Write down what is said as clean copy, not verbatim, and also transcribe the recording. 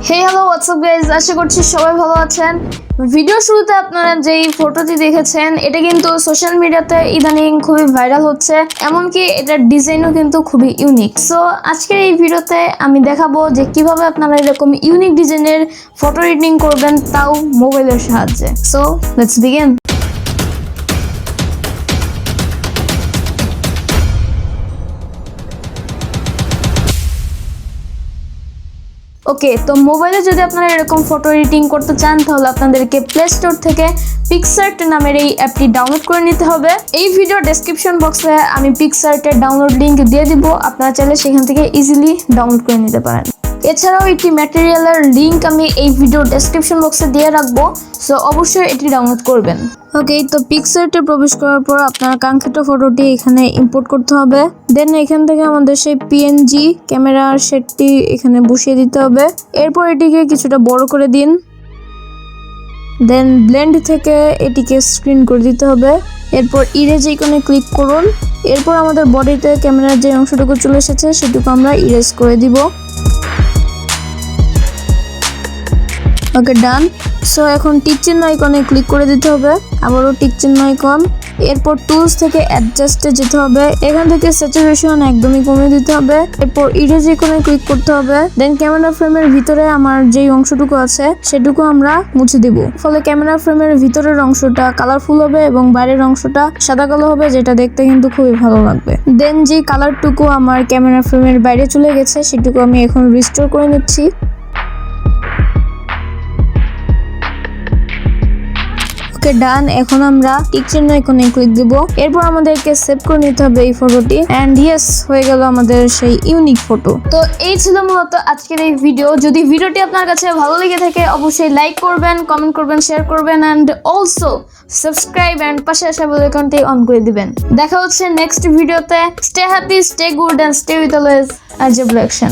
হে hello WhatsApp guys, আশা করছি সবাই ভালো আছেন। ভিডিও শুরুতে আপনারা যেই ফটোটি দেখেছেন এটা কিন্তু সোশ্যাল মিডিয়াতে ইদানিং খুবই ভাইরাল হচ্ছে, এমনকি এটার ডিজাইনও কিন্তু খুবই ইউনিক। সো আজকের এই ভিডিওতে আমি দেখাবো যে কিভাবে আপনারা এরকম ইউনিক ডিজাইনের ফটো এডিটিং করবেন, তাও মোবাইলের সাহায্যে। So let's begin. ওকে, তো মোবাইলে যদি আপনারা এরকম ফটো এডিটিং করতে চান তাহলে আপনাদেরকে প্লে স্টোর থেকে পিক্সার্ট নামের এই অ্যাপটি ডাউনলোড করে নিতে হবে। এই ভিডিও ডেসক্রিপশন বক্সে আমি পিক্সার্টের ডাউনলোড লিঙ্ক দিয়ে দিব, আপনারা চাইলে সেখান থেকে ইজিলি ডাউনলোড করে নিতে পারেন। এছাড়াও একটি ম্যাটেরিয়ালের লিঙ্ক আমি এই ভিডিও ডেসক্রিপশন বক্সে দিয়ে রাখবো, সো অবশ্যই এটি ডাউনলোড করবেন। ওকে, তো পিক্সার্টে প্রবেশ করার পর আপনার কাঙ্ক্ষিত ফটোটি এখানে ইম্পোর্ট করতে হবে। দেন এখান থেকে আমাদের সেই পিএনজি ক্যামেরার সেটটি এখানে বসিয়ে দিতে হবে। এরপর এটিকে কিছুটা বড় করে দিন। দেন ব্লেন্ড থেকে এটিকে স্ক্রিন করে দিতে হবে। এরপর ইরেজ আইকনে ক্লিক করুন। এরপর আমাদের বডিতে ক্যামেরার যে অংশটুকু চলে এসেছে সেটুকু আমরা ইরেজ করে দিব। ওকে, ডান। সো এখন টিক চিহ্ন আইকনে ক্লিক করে দিতে হবে, আবারও টিক চিহ্ন আইকন। এরপর টুলস থেকে অ্যাডজাস্টে যেতে হবে, এখান থেকে স্যাচুরেশন একদমই কমিয়ে দিতে হবে। এরপর ইরেজ আইকনে ক্লিক করতে হবে। দেন ক্যামেরা ফ্রেমের ভিতরে আমার যেই অংশটুকু আছে সেটুকু আমরা মুছে দিব, ফলে ক্যামেরা ফ্রেমের ভিতরের অংশটা কালারফুল হবে এবং বাইরের অংশটা সাদা কালো হবে, যেটা দেখতে কিন্তু খুবই ভালো লাগবে। দেন যে কালারটুকু আমার ক্যামেরা ফ্রেমের বাইরে চলে গেছে সেটুকু আমি এখন রিস্টোর করে নিচ্ছি। ওকে, ডান। এখন আমরা টিক চিহ্ন আইকনে ক্লিক দিব। এরপর আমাদেরকে সেভ করে নিতে হবে এই ফটোটি। এন্ড ইয়েস, হয়ে গেল আমাদের সেই ইউনিক ফটো। তো এই ছিল মূলত আজকের এই ভিডিও। যদি ভিডিওটি আপনার কাছে ভালো লেগে থাকে অবশ্যই লাইক করবেন, কমেন্ট করবেন, শেয়ার করবেন এন্ড অলসো সাবস্ক্রাইব এন্ড পাশে আসা বেল আইকনটি অন করে দিবেন। দেখা হচ্ছে নেক্সট ভিডিওতে। Stay happy, stay good and stay with always RJ ব্ল্যাকশন।